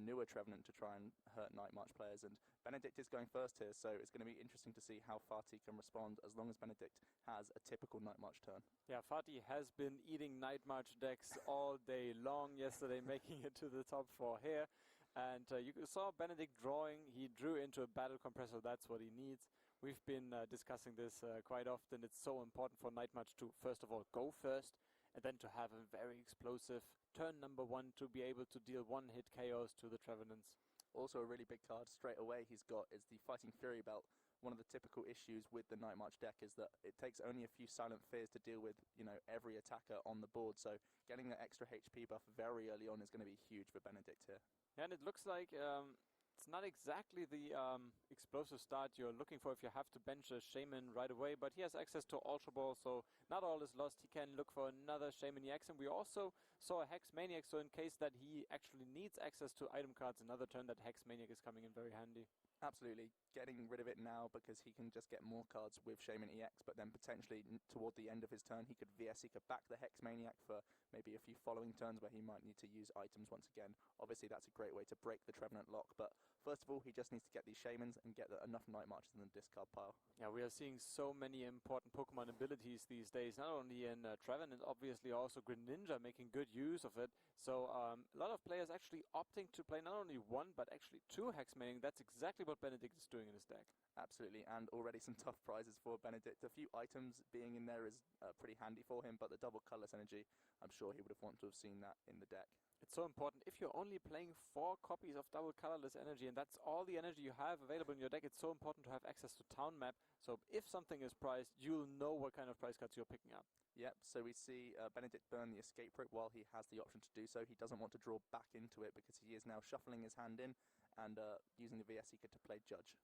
newer Trevenant to try and hurt Night March players. And Benedikt is going first here, so it's going to be interesting to see how Fatih can respond as long as Benedikt has a typical Night March turn. Yeah, Fadi has been eating Night March decks all day long yesterday, making it to the top 4 here. And you saw Benedikt drawing. He drew into a battle compressor. That's what he needs. We've been discussing this quite often. It's so important for Night March to, first of all, go first, and then to have a very explosive turn number 1 to be able to deal one-hit KOs to the Trevenants. Also a really big card straight away he's got is the Fighting Fury Belt. One of the typical issues with the Night March deck is that it takes only a few Silent Fears to deal with, every attacker on the board. So getting that extra HP buff very early on is going to be huge for Benedikt here. And it looks like it's not exactly the explosive start you're looking for if you have to bench a Shaman right away, but he has access to Ultra Ball, so not all is lost. He can look for another Shaman EX, and we also saw a Hex Maniac, so in case that he actually needs access to item cards another turn, that Hex Maniac is coming in very handy. Absolutely. Getting rid of it now because he can just get more cards with Shaman EX, but then potentially toward the end of his turn he could VS Seeker back the Hex Maniac for maybe a few following turns where he might need to use items once again. Obviously that's a great way to break the Trevenant lock, but first of all he just needs to get these Shamans and get enough Night Marches in the discard pile. Yeah, we are seeing so many important Pokemon abilities these days, not only in Trevenant, obviously also Greninja making good use of it. So a lot of players actually opting to play not only 1 but actually 2 Hex Maniac. That's exactly what Benedikt is doing in his deck. Absolutely, and already some tough prizes for Benedikt. A few items being in there is pretty handy for him, but the double colorless energy, I'm sure he would have wanted to have seen that in the deck. It's so important. If you're only playing 4 copies of double colorless energy, and that's all the energy you have available in your deck, it's so important to have access to Town Map. So if something is priced, you'll know what kind of price cards you're picking up. Yep, so we see Benedikt burn the Escape Rope while he has the option to do so. He doesn't want to draw back into it because he is now shuffling his hand in and using the VS Seeker to play Judge.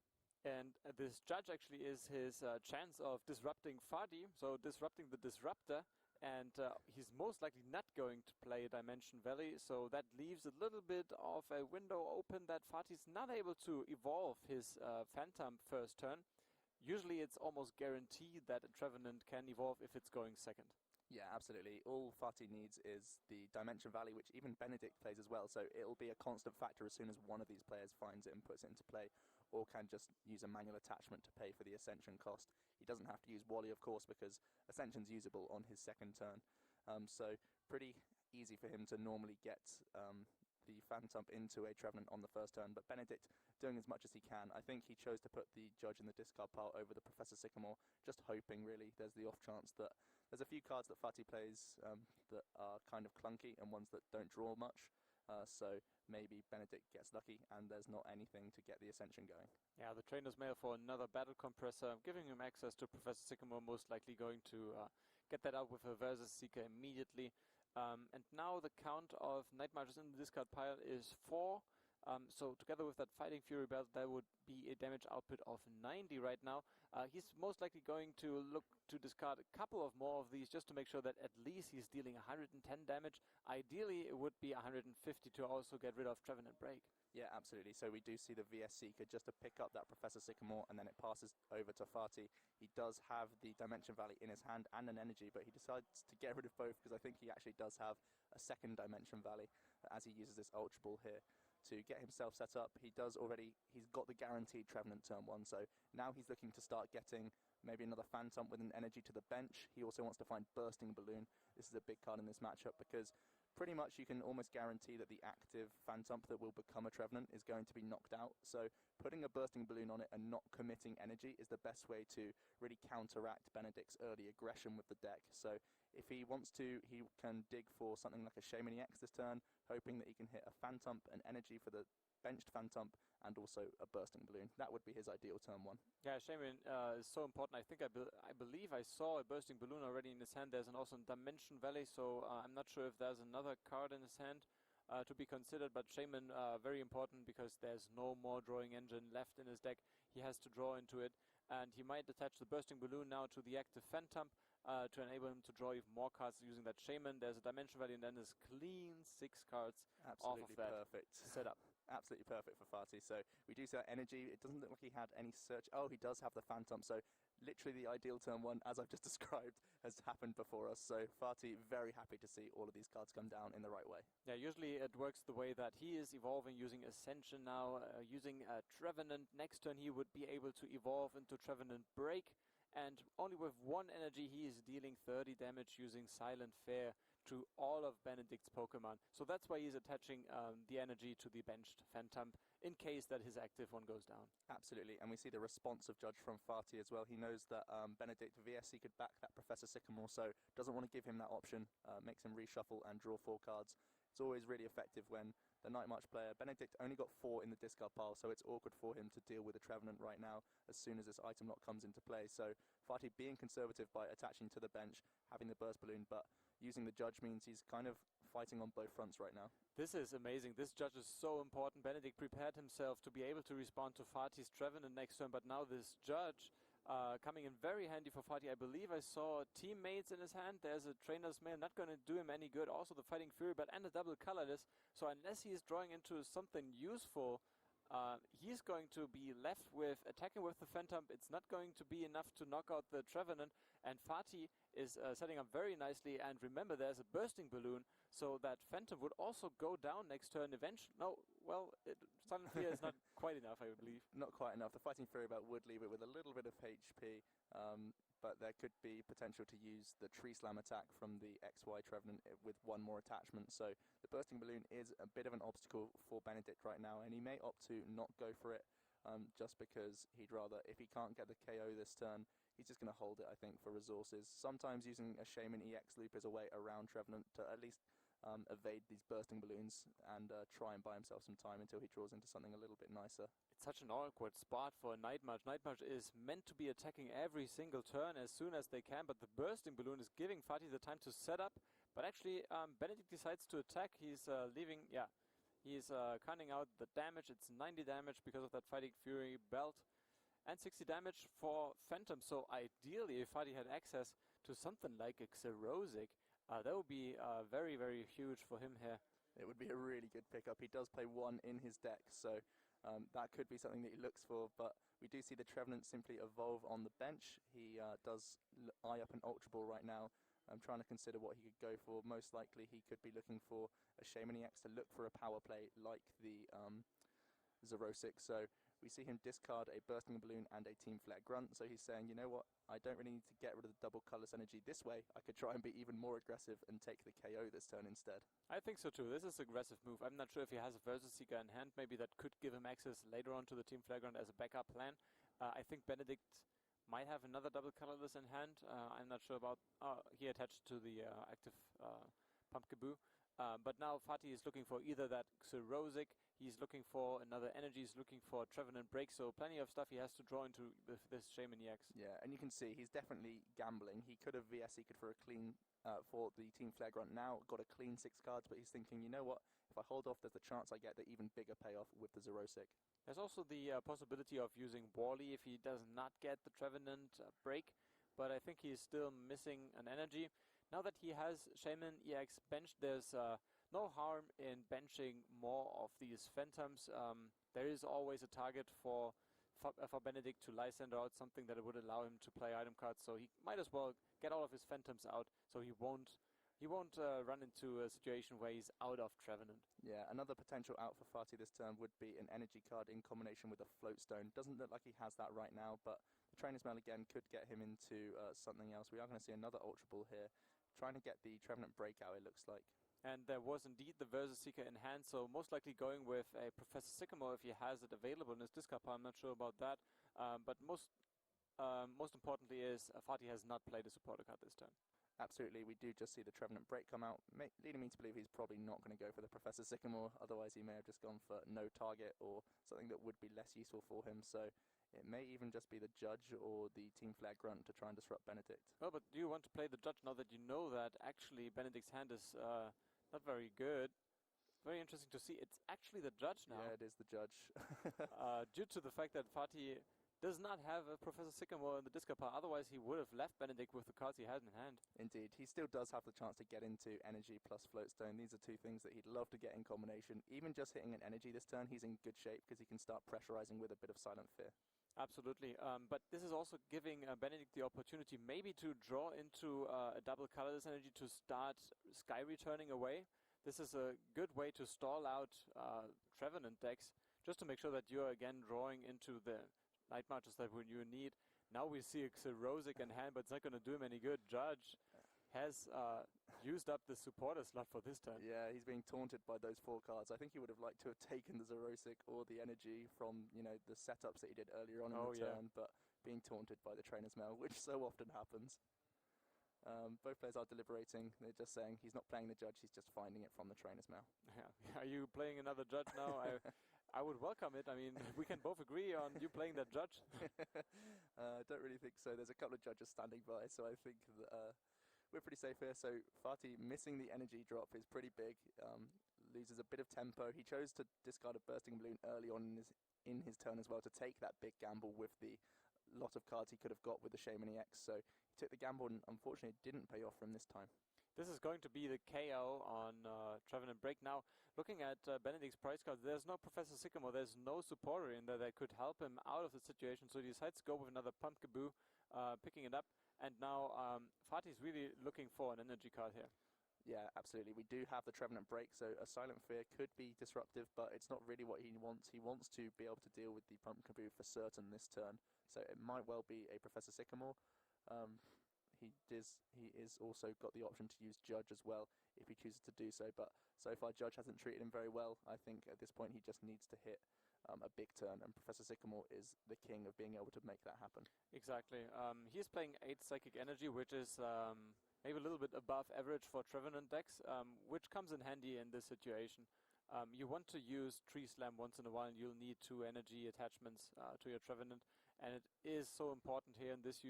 And this Judge actually is his chance of disrupting Fadi, so disrupting the Disruptor. And he's most likely not going to play Dimension Valley, so that leaves a little bit of a window open that Fati's not able to evolve his Phantom first turn. Usually it's almost guaranteed that a Trevenant can evolve if it's going second. Yeah, absolutely. All Fatih needs is the Dimension Valley, which even Benedikt plays as well, so it'll be a constant factor as soon as one of these players finds it and puts it into play, or can just use a manual attachment to pay for the Ascension cost. He doesn't have to use Wally, of course, because Ascension's usable on his second turn. So pretty easy for him to normally get the Phantom into a Trevenant on the first turn, but Benedikt doing as much as he can. I think he chose to put the Judge in the discard pile over the Professor Sycamore, just hoping really there's the off chance that there's a few cards that Fatih plays that are kind of clunky and ones that don't draw much. So maybe Benedikt gets lucky and there's not anything to get the Ascension going. Yeah, the Trainer's Mail for another Battle Compressor, giving him access to Professor Sycamore, most likely going to get that out with a Versus Seeker immediately. And now the count of Night Marches in the discard pile is 4. So together with that Fighting Fury Belt, that would be a damage output of 90 right now. He's most likely going to look to discard a couple of more of these just to make sure that at least he's dealing 110 damage. Ideally, it would be 150 to also get rid of Trevenant Break. Yeah, absolutely. So we do see the VS Seeker just to pick up that Professor Sycamore, and then it passes over to Fatih. He does have the Dimension Valley in his hand and an energy, but he decides to get rid of both because I think he actually does have a second Dimension Valley as he uses this Ultra Ball here to get himself set up. He's got the guaranteed Trevenant turn 1, so now he's looking to start getting maybe another Phantom with an energy to the bench. He also wants to find Bursting Balloon. This is a big card in this matchup because pretty much you can almost guarantee that the active Phantom that will become a Trevenant is going to be knocked out. So putting a Bursting Balloon on it and not committing energy is the best way to really counteract Benedikt's early aggression with the deck. So if he wants to, he can dig for something like a Shaman EX this turn, hoping that he can hit a Phantom, an energy for the benched Phantom, and also a Bursting Balloon. That would be his ideal turn 1. Yeah, Shaman is so important. I think I believe I saw a Bursting Balloon already in his hand. There's also a Dimension Valley, so I'm not sure if there's another card in his hand to be considered, but Shaman very important because there's no more drawing engine left in his deck. He has to draw into it, and he might attach the Bursting Balloon now to the active Phantom to enable him to draw even more cards using that Shaman. There's a Dimension Valley, and then there's clean 6 cards Absolutely off of that perfect setup. absolutely perfect for Fatih. So we do see that energy. It doesn't look like he had any search. Oh, he does have the Phantom. So literally the ideal turn one, as I've just described, has happened before us. So Fatih very happy to see all of these cards come down in the right way. Yeah, usually it works the way that he is evolving using Ascension now, using Trevenant. Next turn he would be able to evolve into Trevenant Break, and only with one energy he is dealing 30 damage using Silent Fair to all of Benedikt's Pokemon. So that's why he's attaching the energy to the benched Phantom in case that his active one goes down. Absolutely, and we see the responsive judge from Fatih as well. He knows that Benedikt VSC could back that Professor Sycamore, so doesn't want to give him that option, makes him reshuffle and draw 4 cards. It's always really effective when the Night March player, Benedikt only got 4 in the discard pile, so it's awkward for him to deal with the Trevenant right now as soon as this item lock comes into play. So Fatih being conservative by attaching to the bench, having the burst balloon, but using the judge means he's kind of fighting on both fronts right now. This is amazing. This judge is so important. Benedikt prepared himself to be able to respond to Fatih's Trevenant next turn, but now this judge coming in very handy for Fatih. I believe I saw teammates in his hand. There's a trainer's mail, not going to do him any good. Also the Fighting Fury, but and a double colorless. So unless he is drawing into something useful, he's going to be left with attacking with the Phantom. It's not going to be enough to knock out the Trevenant, and Fatih is setting up very nicely. And remember, there's a bursting balloon, so that Phantom would also go down next turn eventually. No, well, Silent Fear is not quite enough, I believe. Not quite enough. The Fighting Fury would leave it with a little bit of HP, but there could be potential to use the Tree Slam attack from the XY Trevenant with one more attachment. So the bursting balloon is a bit of an obstacle for Benedikt right now, and he may opt to not go for it just because he'd rather, if he can't get the KO this turn, he's just going to hold it, I think, for resources. Sometimes using a Shaman EX loop is a way around Trevenant to at least evade these bursting balloons and try and buy himself some time until he draws into something a little bit nicer. It's such an awkward spot for a Night March. Night March is meant to be attacking every single turn as soon as they can, but the bursting balloon is giving Fatih the time to set up. But actually, Benedikt decides to attack. He's leaving, he's counting out the damage. It's 90 damage because of that Fighting Fury belt, and 60 damage for Phantom. So ideally, if Fadi had access to something like a Xerosic, that would be very, very huge for him here. It would be a really good pickup. He does play 1 in his deck, so that could be something that he looks for. But we do see the Trevenant simply evolve on the bench. He does eye up an Ultra Ball right now. I'm trying to consider what he could go for. Most likely he could be looking for a Shaman EX to look for a power play like the Xerosic. So we see him discard a Bursting Balloon and a Team Flare Grunt. So he's saying, you know what, I don't really need to get rid of the double colorless energy this way. I could try and be even more aggressive and take the KO this turn instead. I think so too. This is an aggressive move. I'm not sure if he has a Versus Seeker in hand. Maybe that could give him access later on to the Team Flare Grunt as a backup plan. I think Benedikt might have another double colorless in hand. I'm not sure about... he attached to the active Pumpkaboo. But now Fatih is looking for either that Xerosic, he's looking for another energy, he's looking for Trevenant Break, so plenty of stuff he has to draw into with this Shaman EX. Yeah, and you can see he's definitely gambling. He could have VSC'd for a clean for the Team Flare Grunt now, got a clean 6 cards, but he's thinking, you know what, if I hold off, there's a chance I get the even bigger payoff with the Xerosic. There's also the possibility of using Wally if he does not get the Trevenant Break, but I think he's still missing an energy. Now that he has Shaman EX benched, there's no harm in benching more of these Phantoms. There is always a target for Benedikt to Lysander out, something that would allow him to play item cards, so he might as well get all of his Phantoms out, so he won't run into a situation where he's out of Trevenant. Yeah, another potential out for Fatih this turn would be an energy card in combination with a float stone. Doesn't look like he has that right now, but the Trainer's Mail again could get him into something else. We are going to see another Ultra Ball here, trying to get the Trevenant breakout, it looks like. And there was indeed the Versus Seeker in hand, so most likely going with a Professor Sycamore if he has it available in his discard pile. I'm not sure about that, but most importantly is Fatih has not played a supporter card this turn. Absolutely, we do just see the Trevenant break come out, leading me to believe he's probably not going to go for the Professor Sycamore, otherwise he may have just gone for no target or something that would be less useful for him, so it may even just be the Judge or the Team Flare Grunt to try and disrupt Benedikt. Well, but do you want to play the Judge now that you know that actually Benedikt's hand is not very good? Very interesting to see. It's actually the Judge now. Yeah, it is the Judge. Due to the fact that Fatih does not have a Professor Sycamore in the discard pile. Otherwise, he would have left Benedikt with the cards he had in hand. Indeed, he still does have the chance to get into energy plus floatstone. These are two things that he'd love to get in combination. Even just hitting an energy this turn, he's in good shape because he can start pressurizing with a bit of Silent Fear. Absolutely, but this is also giving Benedikt the opportunity maybe to draw into a double colorless energy to start sky returning away. This is a good way to stall out Trevenant decks, just to make sure that you're again drawing into the Night Marches that you need. Now we see a Xerosic in hand, but it's not going to do him any good. Judge has used up the supporter slot for this turn. Yeah, he's being taunted by those 4 cards. I think he would have liked to have taken the Xerosic or the energy from, the setups that he did earlier on in the turn, but being taunted by the Trainer's Mail, which so often happens. Both players are deliberating. They're just saying he's not playing the Judge, he's just finding it from the Trainer's Mail. Yeah. Are you playing another Judge now? I would welcome it. I mean, we can both agree on you playing that Judge. I don't really think so. There's a couple of judges standing by, so I think that, we're pretty safe here. So Fatih missing the energy drop is pretty big. Loses a bit of tempo. He chose to discard a Bursting Balloon early on in his turn as well to take that big gamble with the lot of cards he could have got with the Shaman EX. So he took the gamble and unfortunately it didn't pay off for him this time. This is going to be the KO on Trevenant Break. Now, looking at Benedikt's price cards, there's no Professor Sycamore, there's no supporter in there that could help him out of the situation, so he decides to go with another Pumpkaboo, picking it up, and now Fatih's really looking for an energy card here. Yeah, absolutely. We do have the Trevenant Break, so a Silent Fear could be disruptive, but it's not really what he wants. He wants to be able to deal with the Pumpkaboo for certain this turn, so it might well be a Professor Sycamore. He is also got the option to use Judge as well if he chooses to do so, but so far Judge hasn't treated him very well. I think at this point he just needs to hit a big turn, and Professor Sycamore is the king of being able to make that happen. Exactly. He's playing 8 Psychic Energy, which is maybe a little bit above average for Trevenant decks, which comes in handy in this situation. You want to use Tree Slam once in a while, and you'll need 2 energy attachments to your Trevenant, and it is so important here in this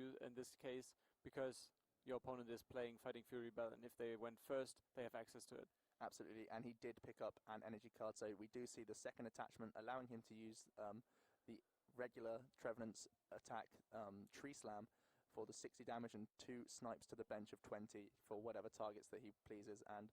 case, because your opponent is playing Fighting Fury Bell, and if they went first, they have access to it. Absolutely, and he did pick up an energy card, so we do see the second attachment allowing him to use the regular Trevenant's attack, Tree Slam, for the 60 damage and 2 snipes to the bench of 20 for whatever targets that he pleases, and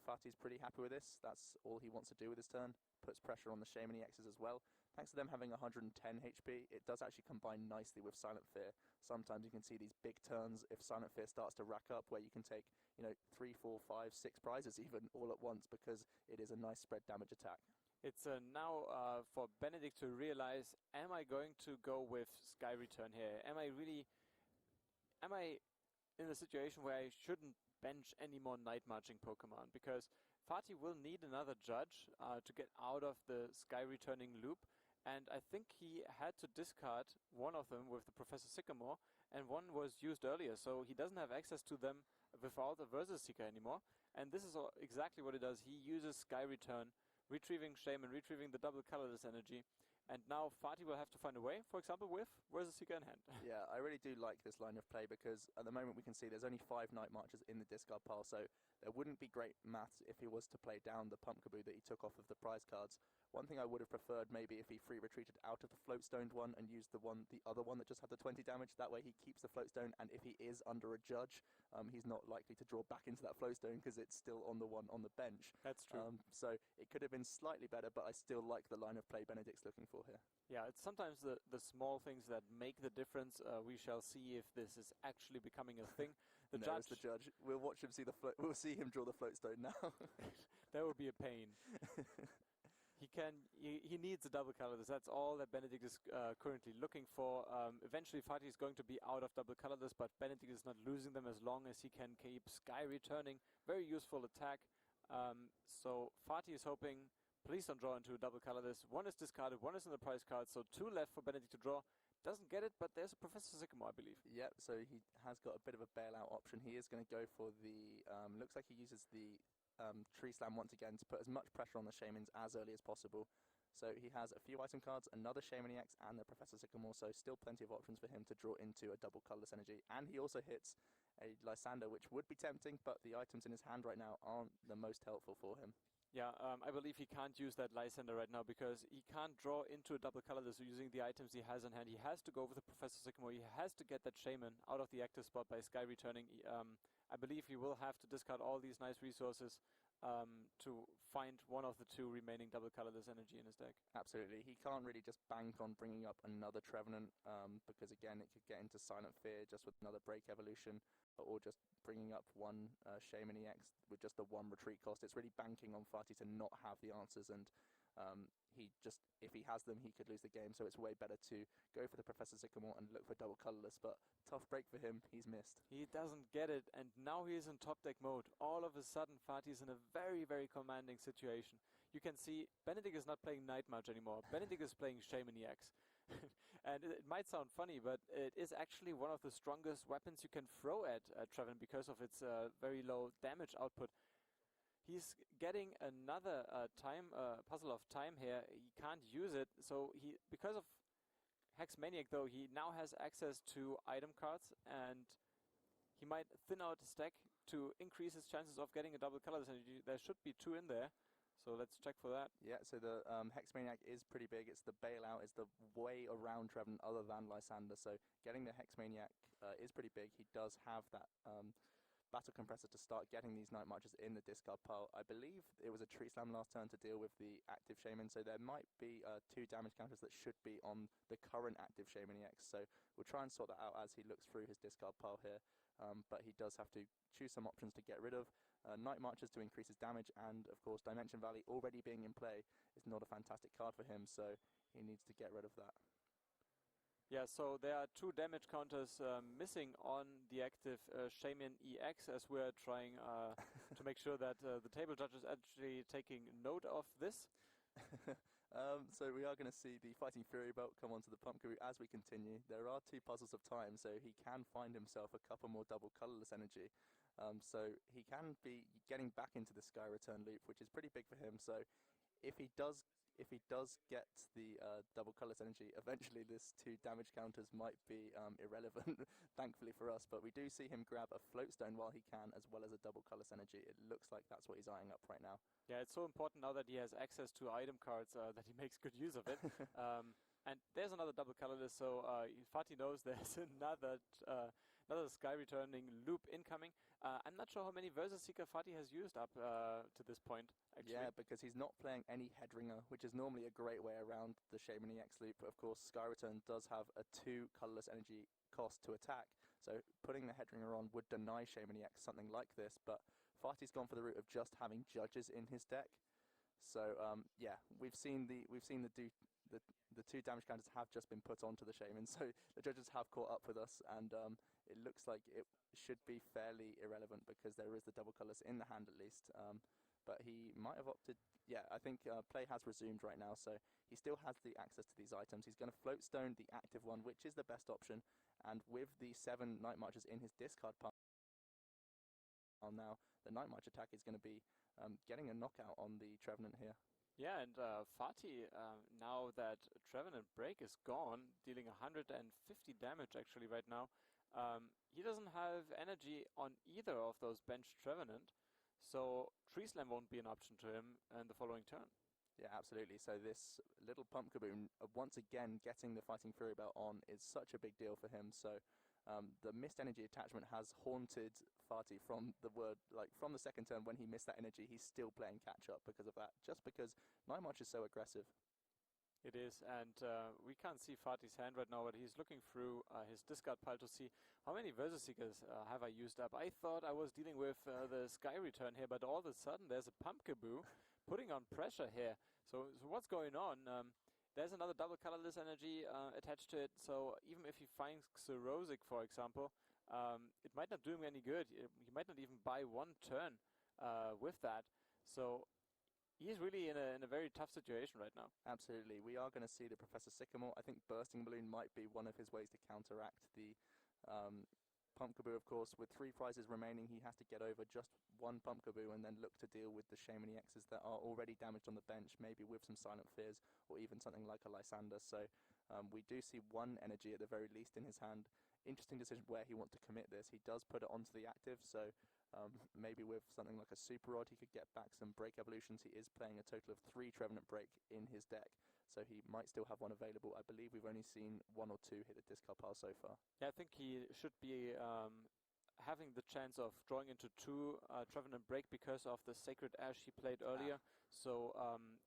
Fatih's pretty happy with this. That's all he wants to do with his turn. Puts pressure on the Shaman EXs as well. Thanks to them having 110 HP, it does actually combine nicely with Silent Fear. Sometimes you can see these big turns if Silent Fear starts to rack up, where you can take 3, 4, 5, 6 prizes even all at once, because it is a nice spread damage attack. It's now for Benedikt to realize, am I going to go with Sky Return here? Am I in a situation where I shouldn't bench any more Night Marching Pokemon? Because Fatih will need another Judge to get out of the Sky Returning loop, and I think he had to discard one of them with the Professor Sycamore, and one was used earlier, so he doesn't have access to them without a Versus Seeker anymore. And this is exactly what he does. He uses Sky Return, retrieving Shaman, retrieving the double colorless energy, and now Fatih will have to find a way, for example, with Versus Seeker in hand. Yeah, I really do like this line of play, because at the moment we can see there's only 5 Night Marches in the discard pile, so there wouldn't be great maths if he was to play down the Pumpkaboo that he took off of the prize cards. One thing I would have preferred maybe if he free retreated out of the floatstoned one and used the other one that just had the 20 damage. That way he keeps the floatstone, and if he is under a Judge, he's not likely to draw back into that floatstone because it's still on the one on the bench. That's true. So it could have been slightly better, but I still like the line of play Benedikt's looking for here. Yeah, it's sometimes the small things that make the difference. We shall see if this is actually becoming a thing. The Judge. We'll watch him see we'll see him draw the floatstone now. That would be a pain. He needs a double colorless. That's all that Benedikt is currently looking for. Eventually Fatih is going to be out of double colorless, but Benedikt is not losing them as long as he can keep Sky Returning. Very useful attack. So Fatih is hoping, please don't draw into a double colorless. One is discarded, one is in the prize card, so 2 left for Benedikt to draw. Doesn't get it, but there's a Professor Sycamore, I believe. Yep, so he has got a bit of a bailout option. He is going to go for the, looks like he uses the Tree Slam once again to put as much pressure on the Shamans as early as possible. So he has a few item cards, another Shaman EX, and the Professor Sycamore, so still plenty of options for him to draw into a double colorless energy. And he also hits a Lysander, which would be tempting, but the items in his hand right now aren't the most helpful for him. Yeah, I believe he can't use that Lysander right now because he can't draw into a double colorless using the items he has in hand. He has to go with the Professor Sycamore. He has to get that Shaman out of the active spot by Sky returning. I believe he will have to discard all these nice resources to find one of the two remaining double colorless energy in his deck. Absolutely. He can't really just bank on bringing up another Trevenant because, again, it could get into Silent Fear just with another Break Evolution, or just bringing up one Shaman EX with just the one retreat cost. It's really banking on Fatih to not have the answers, and if he has them, he could lose the game. So it's way better to go for the Professor Sycamore and look for double colorless. But tough break for him. He's missed. He doesn't get it, and now he is in top deck mode. All of a sudden, Fatih is in a very, very commanding situation. You can see Benedikt is not playing Night March anymore. Benedikt is playing Shaman EX. And it might sound funny, but it is actually one of the strongest weapons you can throw at Trevenant because of its very low damage output. He's getting another puzzle of time here. He can't use it, so because of Hex Maniac though, he now has access to item cards, and he might thin out his deck to increase his chances of getting a double colorless energy. There should be two in there, so let's check for that. Yeah, so the Hex Maniac is pretty big. It's the bailout, is the way around Trevenant other than Lysander, so getting the Hex Maniac is pretty big. He does have that Battle Compressor to start getting these Night Marches in the discard pile. I believe it was a Tree Slam last turn to deal with the active Shaman, so there might be 2 damage counters that should be on the current active Shaman EX, so we'll try and sort that out as he looks through his discard pile here, but he does have to choose some options to get rid of. Night Marches to increase his damage, and of course Dimension Valley already being in play is not a fantastic card for him, so he needs to get rid of that. Yeah, so there are 2 damage counters missing on the active Shaman EX, as we're trying to make sure that the table judge is actually taking note of this. So we are going to see the Fighting Fury Belt come onto the Pumpkin as we continue. There are 2 puzzles of time, so he can find himself a couple more double colorless energy. So he can be getting back into the Sky Return loop, which is pretty big for him. So if he does get the double colorless energy, eventually this 2 damage counters might be irrelevant, thankfully for us. But we do see him grab a Floatstone while he can, as well as a double colorless energy. It looks like that's what he's eyeing up right now. Yeah, it's so important now that he has access to item cards that he makes good use of it. And there's another double colorless, so Fatih knows there's another Sky Returning loop incoming. I'm not sure how many Versus Seeker Fatih has used up to this point, actually. Yeah, because he's not playing any Headringer, which is normally a great way around the Shaman EX loop. Of course, Sky Return does have a 2 colorless energy cost to attack, so putting the Headringer on would deny Shaman EX something like this, but Fatih's gone for the route of just having Judges in his deck. So yeah, we've seen the 2 damage counters have just been put onto the Shaman, so the Judges have caught up with us, and it looks like it should be fairly irrelevant because there is the double colors in the hand at least. But he might have opted. Yeah, I think play has resumed right now, so he still has the access to these items. He's going to Floatstone the active one, which is the best option, and with the 7 Night Marches in his discard pile now, the Night March attack is going to be getting a knockout on the Trevenant here. Yeah, and Fatih, now that Trevenant Break is gone, dealing 150 damage actually right now, he doesn't have energy on either of those benched Trevenant, so Tree Slam won't be an option to him in the following turn. Yeah, absolutely. So this little Pump Kaboom, once again getting the Fighting Fury Belt on is such a big deal for him, so the missed energy attachment has haunted Fatih from the second turn when he missed that energy. He's still playing catch up because of that, just because Night March is so aggressive. It is, and we can't see Fatih's hand right now, but he's looking through his discard pile to see how many Versus Seekers have I used up. I thought I was dealing with the Sky Return here, but all of a sudden there's a Pumpkaboo putting on pressure here. So what's going on? There's another double colorless energy attached to it, so even if he finds Xerosic, for example, it might not do him any good. He might not even buy 1 turn with that. So he's really in a very tough situation right now. Absolutely. We are going to see the Professor Sycamore. I think Bursting Balloon might be one of his ways to counteract the Pumpkaboo, of course. With 3 prizes remaining, he has to get over just 1 Pumpkaboo and then look to deal with the Shaman EXs that are already damaged on the bench, maybe with some Silent Fears or even something like a Lysander. So we do see 1 energy at the very least in his hand. Interesting decision where he wants to commit this. He does put it onto the active, so Maybe with something like a Super Rod, he could get back some break evolutions. He is playing a total of 3 Trevenant break in his deck, so he might still have one available. I believe we've only seen 1 or 2 hit the discard pile so far. Yeah, I think he should be having the chance of drawing into 2 Trevenant break because of the Sacred Ash he played earlier. So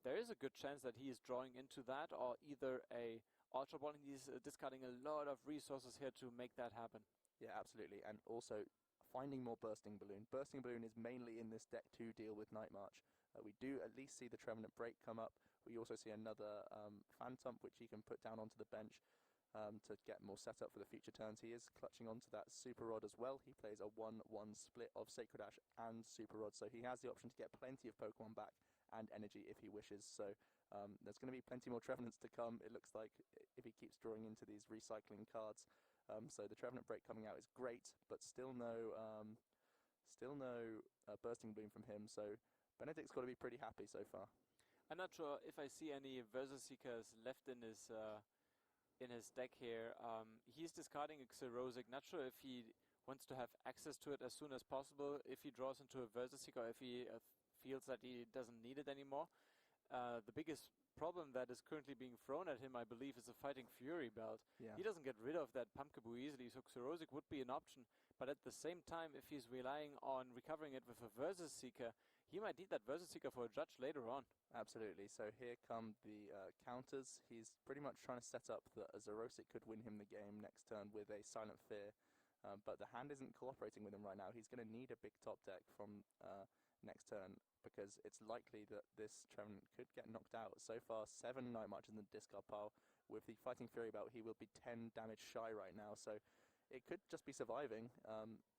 there is a good chance that he is drawing into that, or either a Ultra Ball. He's discarding a lot of resources here to make that happen. Yeah, absolutely. And also finding more Bursting Balloon. Bursting Balloon is mainly in this deck to deal with Night March. We do at least see the Trevenant break come up. We also see another Phantom, which he can put down onto the bench to get more setup for the future turns. He is clutching onto that Super Rod as well. He plays a 1-1 split of Sacred Ash and Super Rod, so he has the option to get plenty of Pokemon back and energy if he wishes. So there's going to be plenty more Trevenants to come, it looks like, if he keeps drawing into these recycling cards. So the Trevenant break coming out is great, but still no Bursting Bloom from him. So Benedikt's got to be pretty happy so far. I'm not sure if I see any Versus Seekers left in his deck here. He's discarding a Xerosic. Not sure if he wants to have access to it as soon as possible, if he draws into a Versus Seeker, or if he feels that he doesn't need it anymore. The biggest problem that is currently being thrown at him, I believe, is a Fighting Fury belt. Yeah. He doesn't get rid of that Pumpkaboo easily, so Xerosic would be an option. But at the same time, if he's relying on recovering it with a Versus Seeker, he might need that Versus Seeker for a judge later on. Absolutely. So here come the counters. He's pretty much trying to set up that a Xerosic could win him the game next turn with a Silent Fear. But the hand isn't cooperating with him right now. He's going to need a big top deck from next turn, because it's likely that this Trevenant could get knocked out. So far, 7 Night Marches in the discard pile. With the Fighting Fury belt, he will be 10 damage shy right now, so it could just be surviving.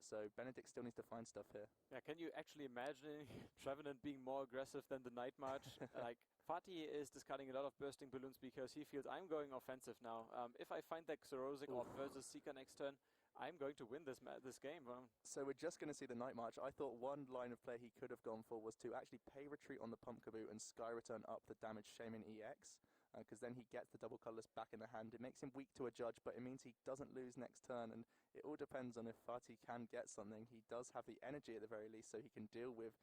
So Benedikt still needs to find stuff here. Yeah, can you actually imagine Trevenant being more aggressive than the Night March? Like, Fatih is discarding a lot of Bursting Balloons because he feels, I'm going offensive now. If I find that Xerosic or Versus Seeker next turn, I'm going to win this game. So we're just going to see the Night March. I thought one line of play he could have gone for was to actually pay retreat on the Pumpkaboo and Sky Return up the damage Shaman EX, because then he gets the double colorless back in the hand. It makes him weak to a judge, but it means he doesn't lose next turn, and it all depends on if Fatih can get something. He does have the energy at the very least, so he can deal with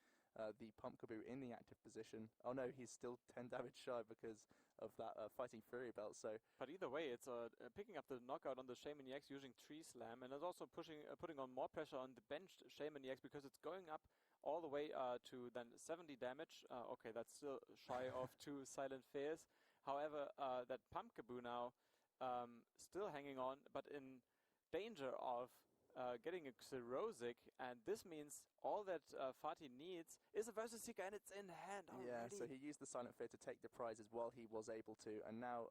the Pumpkaboo in the active position. Oh no, he's still 10 damage shy because of that Fighting Fury belt. So, but either way, it's picking up the knockout on the Shaman EX using Tree Slam, and it's also putting on more pressure on the benched Shaman EX because it's going up all the way to then 70 damage. Okay, that's still shy of 2 Silent Fears. However, that Pumpkaboo now still hanging on, but in danger of getting a Xerosic, and this means all that Fatih needs is a Versus Seeker, and it's in hand already. Yeah, so he used the Silent Fear to take the prizes while he was able to, and now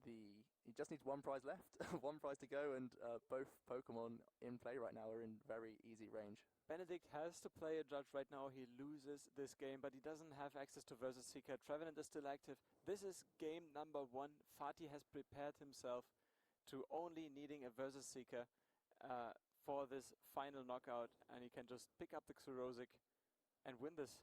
he just needs 1 prize left, 1 prize to go, and both Pokemon in play right now are in very easy range. Benedikt has to play a judge right now. He loses this game, but he doesn't have access to Versus Seeker. Trevenant is still active. This is game number 1. Fatih has prepared himself to only needing a Versus Seeker for this final knockout, and he can just pick up the Xerosic and win this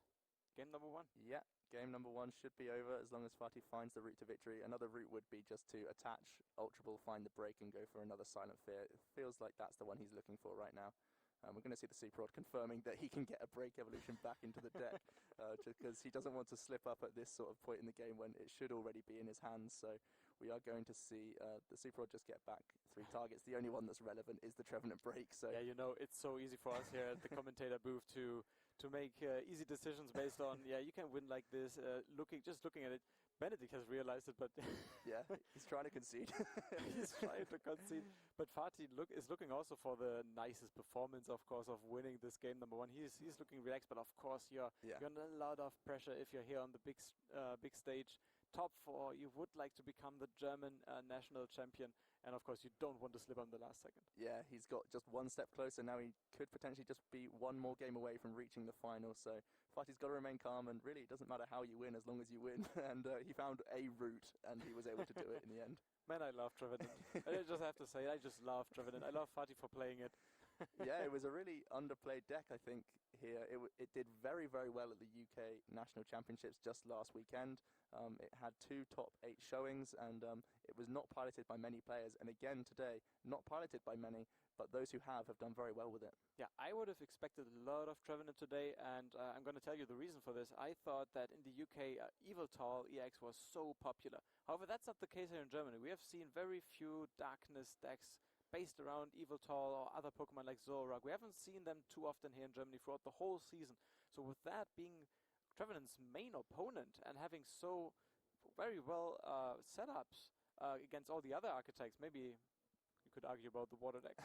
game number 1. Yeah, game number 1 should be over as long as Fatih finds the route to victory. Another route would be just to attach Ultra Ball, find the break, and go for another Silent Fear. It feels like that's the one he's looking for right now. We're going to see the Super Rod confirming that he can get a break evolution back into the deck, just because he doesn't want to slip up at this sort of point in the game when it should already be in his hands. So we are going to see the Super Rod just get back 3 targets. The only one that's relevant is the Trevenant break. So yeah, you know, it's so easy for us here at the commentator booth to make easy decisions based on, yeah, you can win like this. Just looking at it, Benedikt has realized it, but yeah, he's trying to concede. He's trying to concede. But Fatih is looking also for the nicest performance, of course, of winning this game number 1. He's looking relaxed, but of course you're under a lot of pressure if you're here on the big stage. Top 4, you would like to become the German national champion, and of course you don't want to slip on the last second. Yeah, he's got just 1 step closer. Now he could potentially just be 1 more game away from reaching the final. So Fatih's got to remain calm, and really it doesn't matter how you win as long as you win. And he found a route, and he was able to do it in the end. Man, I love Trevenant. I just have to say, I just love Trevenant. I love Fatih for playing it. Yeah, it was a really underplayed deck, I think, here. It did very, very well at the UK National Championships just last weekend. It had 2 top 8 showings, and it was not piloted by many players. And again today, not piloted by many, but those who have done very well with it. Yeah, I would have expected a lot of Trevenant today, and I'm going to tell you the reason for this. I thought that in the UK, Evil Tall EX was so popular. However, that's not the case here in Germany. We have seen very few Darkness decks based around Evil Tall or other Pokemon like Zoroark. We haven't seen them too often here in Germany throughout the whole season. So with that being Trevenant's main opponent and having so very well setups against all the other archetypes, maybe you could argue about the water decks.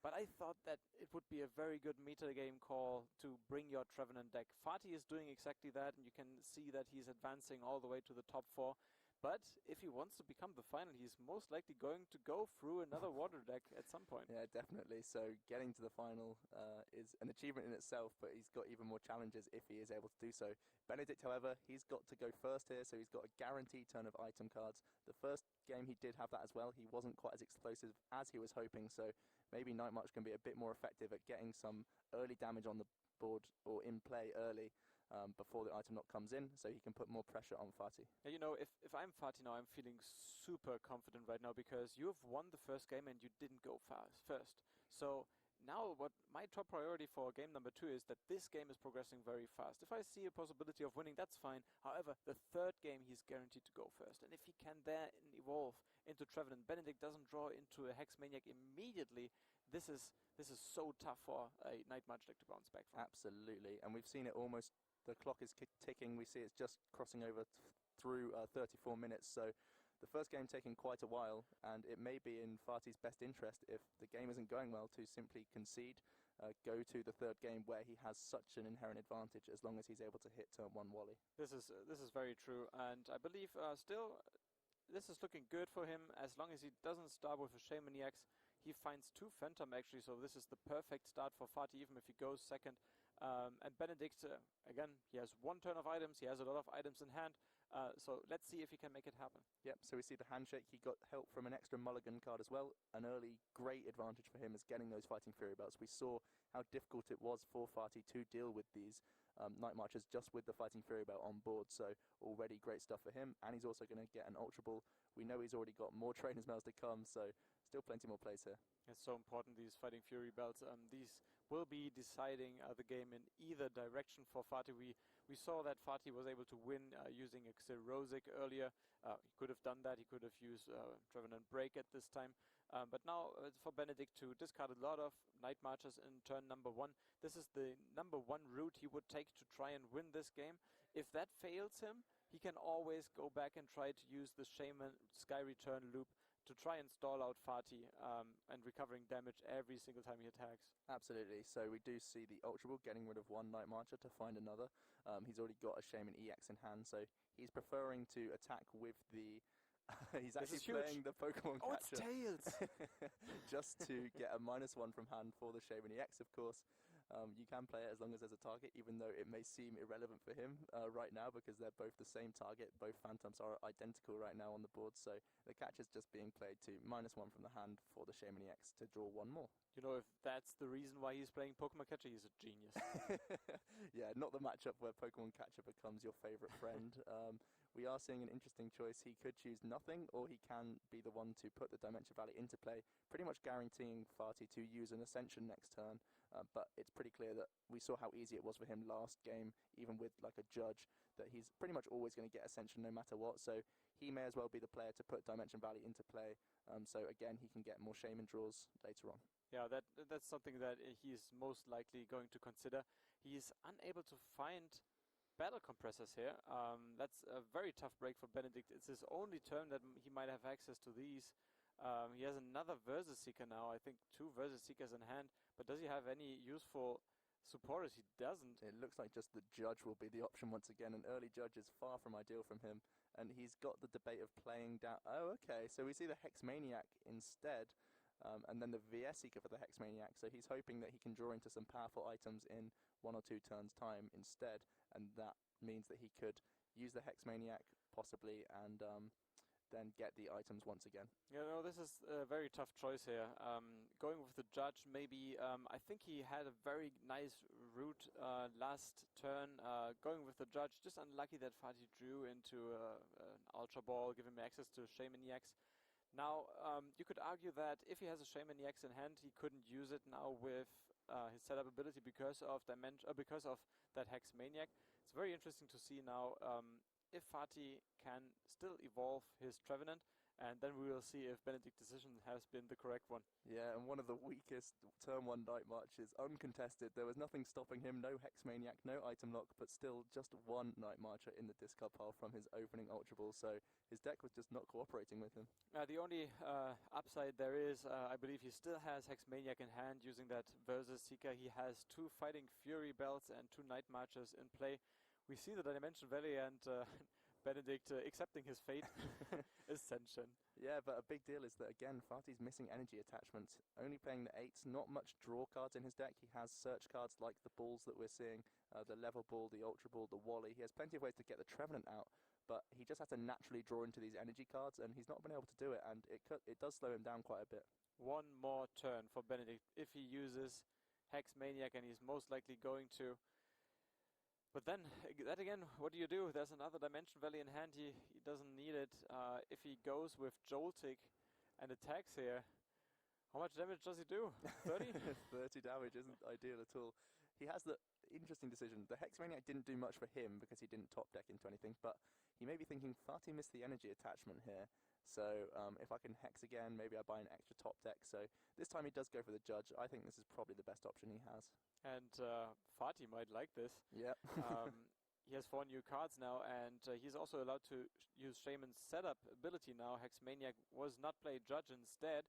But I thought that it would be a very good meta game call to bring your Trevenant deck. Fatih is doing exactly that, and you can see that he's advancing all the way to the top 4. But if he wants to become the final, he's most likely going to go through another water deck at some point. Yeah, definitely. So getting to the final is an achievement in itself, but he's got even more challenges if he is able to do so. Benedikt, however, he's got to go first here, so he's got a guaranteed turn of item cards. The first game he did have that as well. He wasn't quite as explosive as he was hoping, so maybe Night March can be a bit more effective at getting some early damage on the board or in play early. Before the item knock comes in, so he can put more pressure on Fatih. Yeah, you know, if I'm Fatih now, I'm feeling super confident right now because you have won the first game and you didn't go first. So now what my top priority for game number 2 is that this game is progressing very fast. If I see a possibility of winning, that's fine. However, the third game he's guaranteed to go first. And if he can then evolve into Trevenant, Benedikt doesn't draw into a Hex Maniac immediately, this is so tough for a Night March deck to bounce back from. Absolutely, and we've seen it almost. The clock is ticking. We see it's just crossing over through 34 minutes. So the first game taking quite a while, and it may be in Fatih's best interest if the game isn't going well to simply concede, go to the third game where he has such an inherent advantage as long as he's able to hit turn 1 Wally. This is very true, and I believe still this is looking good for him as long as he doesn't start with a Shaman EX. He finds 2 Phantom actually, so this is the perfect start for Fatih even if he goes second. And Benedikt, again, he has 1 turn of items, he has a lot of items in hand, so let's see if he can make it happen. Yep, so we see the handshake, he got help from an extra mulligan card as well. An early great advantage for him is getting those Fighting Fury belts. We saw how difficult it was for Fatih to deal with these Night Marchers just with the Fighting Fury belt on board, so already great stuff for him, and he's also going to get an Ultra Ball. We know he's already got more Trainer's Mails to come, so still plenty more plays here. It's so important, these Fighting Fury belts. These will be deciding the game in either direction for Fatih. We saw that Fatih was able to win using a Xerosic earlier. He could have done that. He could have used Trevenant Break at this time. But now for Benedikt to discard a lot of Night Marchers in turn number 1. This is the number 1 route he would take to try and win this game. If that fails him, he can always go back and try to use the Shaman Sky Return loop to try and stall out Fatih and recovering damage every single time he attacks. Absolutely. So we do see the Ultra Ball getting rid of 1 Night Marcher to find another. He's already got a Shaman EX in hand, so he's preferring to attack with the... he's actually playing the Pokemon Catcher. Oh, it's Tails! Just to get a -1 from hand for the Shaman EX, of course. You can play it as long as there's a target, even though it may seem irrelevant for him right now because they're both the same target. Both Phantoms are identical right now on the board, so the catcher's just being played to -1 from the hand for the Shaman EX to draw 1 more. You know, if that's the reason why he's playing Pokemon Catcher, he's a genius. Yeah, not the matchup where Pokemon Catcher becomes your favorite friend. We are seeing an interesting choice. He could choose nothing, or he can be the one to put the Dimension Valley into play, pretty much guaranteeing Fatih to use an Ascension next turn. But it's pretty clear that we saw how easy it was for him last game, even with like a judge, that he's pretty much always going to get Ascension no matter what. So he may as well be the player to put Dimension Valley into play. So again, he can get more Shaman draws later on. Yeah, that's something that he's most likely going to consider. He's unable to find battle compressors here. That's a very tough break for Benedikt. It's his only turn that he might have access to these. He has another Versus Seeker now. I think 2 Versus Seekers in hand. But does he have any useful supporters? He doesn't. It looks like just the Judge will be the option once again. An early Judge is far from ideal from him. And he's got the debate of playing down... Oh, okay. So we see the Hex Maniac instead. And then the VS Seeker for the Hex Maniac. So he's hoping that he can draw into some powerful items in 1 or 2 turns' time instead. And that means that he could use the Hex Maniac possibly and then get the items once again. Yeah, no, this is a very tough choice here. Going with the judge, maybe. I think he had a very nice route last turn. Going with the judge, just unlucky that Fadi drew into an Ultra Ball, giving him access to Shaman EX. Now, you could argue that if he has a Shaman EX in hand, he couldn't use it now with his setup ability because of because of that Hex Maniac. It's very interesting to see now if Fatih can still evolve his Trevenant, and then we will see if Benedikt's decision has been the correct one. Yeah, and one of the weakest turn 1 Night Marches, uncontested. There was nothing stopping him, no Hex Maniac, no item lock, but still just one Night Marcher in the discard pile from his opening Ultra Ball, so his deck was just not cooperating with him. The only upside there is, I believe he still has Hex Maniac in hand using that versus Seeker. He has 2 Fighting Fury belts and 2 Night Marchers in play. We see the Dimension Valley and Benedikt accepting his fate. Ascension. Yeah, but a big deal is that, again, Fatih's missing energy attachments. Only playing the 8s, not much draw cards in his deck. He has search cards like the balls that we're seeing, the Level Ball, the Ultra Ball, the Wally. He has plenty of ways to get the Trevenant out, but he just has to naturally draw into these energy cards, and he's not been able to do it, and it does slow him down quite a bit. One more turn for Benedikt if he uses Hex Maniac, and he's most likely going to. But then, that again, what do? There's another Dimension Valley in hand, he doesn't need it. If he goes with Joltik and attacks here, how much damage does he do? 30? 30 damage isn't ideal at all. He has the interesting decision. The Hex Maniac didn't do much for him because he didn't top deck into anything, but he may be thinking, Fatih missed the energy attachment here, so if I can Hex again, maybe I buy an extra top deck. So this time he does go for the judge. I think this is probably the best option he has. And Fatih might like this. Yep. He has 4 new cards now, and he's also allowed to use Shaman's setup ability now. Hex Maniac was not played judge instead.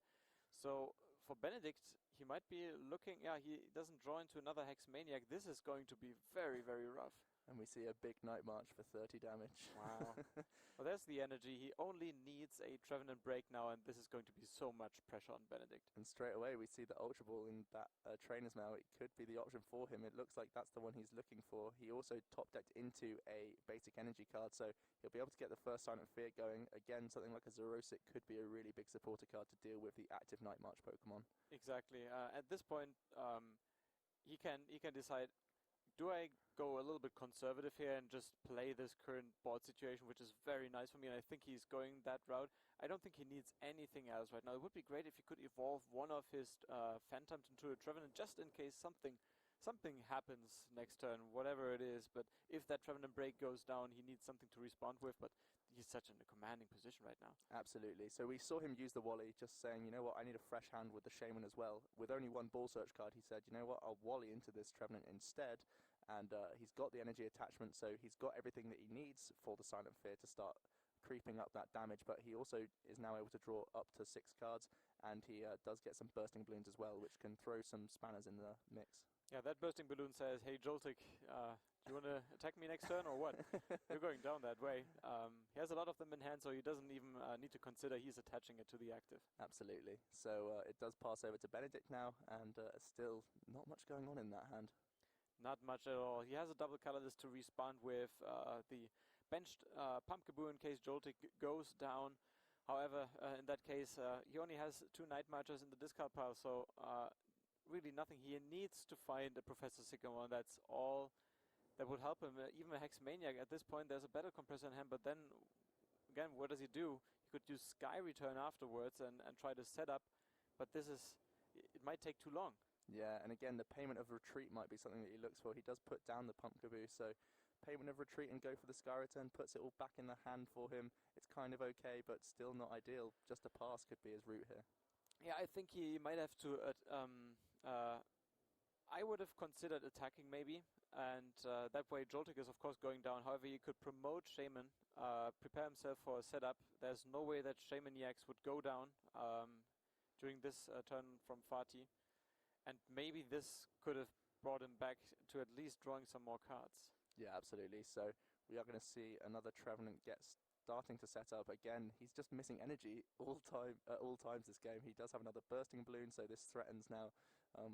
So for Benedikt, he might be looking, he doesn't draw into another Hex Maniac. This is going to be very, very rough. And we see a big Night March for 30 damage. Wow. Well, there's the energy. He only needs a Trevenant break now, and this is going to be so much pressure on Benedikt. And straight away we see the Ultra Ball in that Trainer's Mail. It could be the option for him. It looks like that's the one he's looking for. He also top decked into a basic energy card, so he'll be able to get the first Silent Fear going. Again, something like a Zerosic could be a really big supporter card to deal with the active Night March Pokemon. Exactly. At this point, he can decide, do I go a little bit conservative here and just play this current board situation, which is very nice for me, and I think he's going that route. I don't think he needs anything else right now. It would be great if he could evolve one of his Phantoms into a Trevenant, just in case something happens next turn, whatever it is. But if that Trevenant break goes down, he needs something to respond with, but he's such in a commanding position right now. Absolutely. So we saw him use the Wally, just saying, you know what, I need a fresh hand with the Shaman as well. With only one Ball Search card, he said, you know what, I'll Wally into this Trevenant instead. And he's got the energy attachment, so he's got everything that he needs for the Silent Fear to start creeping up that damage, but he also is now able to draw up to 6 cards, and he does get some Bursting Balloons as well, which can throw some spanners in the mix. Yeah, that Bursting Balloon says, hey Joltik, do you want to attack me next turn or what? You're going down that way. He has a lot of them in hand, so he doesn't even need to consider he's attaching it to the active. Absolutely. So it does pass over to Benedikt now, and still not much going on in that hand. Not much at all. He has a double colorless to respond with the benched Pumpkaboo in case Joltik goes down. However, in that case, he only has 2 Night Marchers in the discard pile, so really nothing. He needs to find a Professor Sycamore, and that's all that would help him. Even a Hex Maniac at this point, there's a Battle Compressor in hand, but then, again, what does he do? He could use Sky Return afterwards and try to set up, but it might take too long. Yeah, and again, the Payment of Retreat might be something that he looks for. He does put down the Pumpkaboo, so Payment of Retreat and go for the Sky Return puts it all back in the hand for him. It's kind of okay, but still not ideal. Just a pass could be his route here. Yeah, I think he might have to... I would have considered attacking maybe, and that way Joltik is of course going down. However, he could promote Shaman, prepare himself for a setup. There's no way that Shaman EX would go down during this turn from Fatih. And maybe this could have brought him back to at least drawing some more cards. Yeah, absolutely. So we are going to see another Trevenant starting to set up. Again, he's just missing energy all times this game. He does have another Bursting Balloon, so this threatens now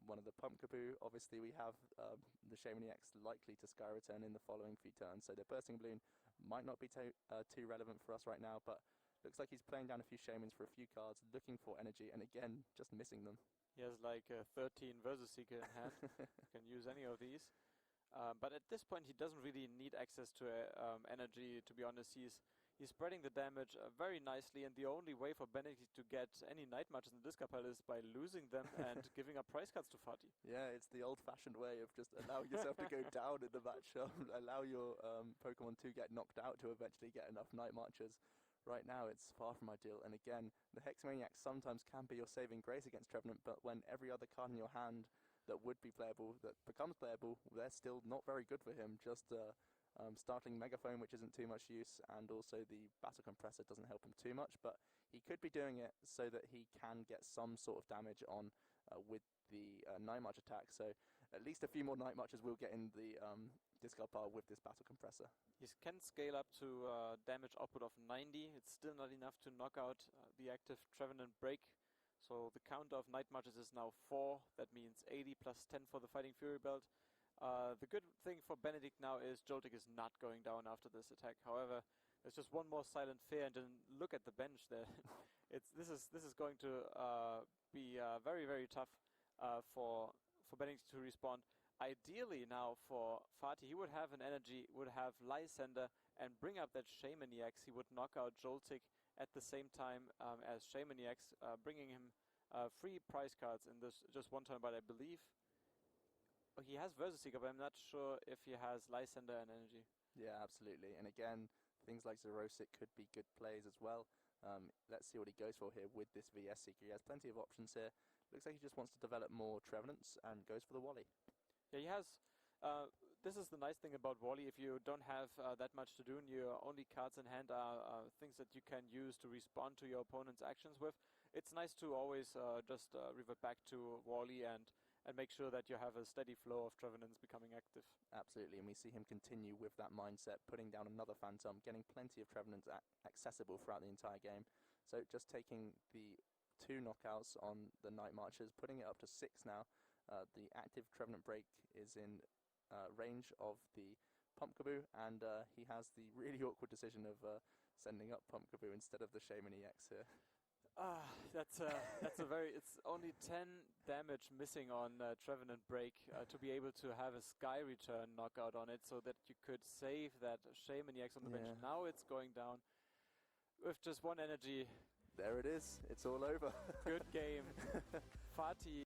one of the Pumpkaboo. Obviously, we have the Shaman EX likely to Sky Return in the following few turns, so the Bursting Balloon might not be too relevant for us right now, but Looks like he's playing down a few Shamans for a few cards, looking for energy, and again, just missing them. He has like 13 Versus Seeker in hand. Can use any of these. But at this point, he doesn't really need access to energy, to be honest. He's spreading the damage very nicely, and the only way for Benedikt to get any Night Marches in the discard pile is by losing them and giving up price cards to Fadi. Yeah, it's the old-fashioned way of just allowing yourself to go down in the match, allow your Pokemon to get knocked out to eventually get enough Night Marches. Right now, it's far from ideal, and again, the Hexmaniac sometimes can be your saving grace against Trevenant, but when every other card in your hand that would be playable, that becomes playable, they're still not very good for him. Just starting Megaphone, which isn't too much use, and also the Battle Compressor doesn't help him too much, but he could be doing it so that he can get some sort of damage on with the Night March attack, so at least a few more Night Marches will get in the discard pile with this Battle Compressor. He can scale up to damage output of 90. It's still not enough to knock out the active Trevenant break. So the count of Night Marches is now 4. That means 80 plus 10 for the Fighting Fury belt. The good thing for Benedikt now is Joltik is not going down after this attack. However, there's just one more Silent Fear, and then look at the bench there. This is going to be very, very tough for Benedikt to respond. Ideally now for Fatih, he would have an energy, would have Lysender, and bring up that Shamaniacs. He would knock out Joltik at the same time as Shamaniacs, bringing him 3 prize cards in this just one turn, but I believe he has Versus Seeker, but I'm not sure if he has Lysender and energy. Yeah, absolutely. And again, things like Xerosic could be good plays as well. Let's see what he goes for here with this VS Seeker. He has plenty of options here. Looks like he just wants to develop more Trevenants and goes for the Wally. Yeah, he has. This is the nice thing about Wally. If you don't have that much to do and your only cards in hand are things that you can use to respond to your opponent's actions with, it's nice to always just revert back to Wally and make sure that you have a steady flow of Trevenants becoming active. Absolutely, and we see him continue with that mindset, putting down another Phantom, getting plenty of Trevenants accessible throughout the entire game. So just taking the 2 knockouts on the Night Marches, putting it up to 6 now. The active Trevenant break is in range of the Pumpkaboo, and he has the really awkward decision of sending up Pumpkaboo instead of the Shaman EX here. That's a very. It's only 10 damage missing on Trevenant break to be able to have a Sky Return knockout on it, so that you could save that Shaman EX on the bench. Now it's going down with just 1 energy. There it is. It's all over. Good game. Fatih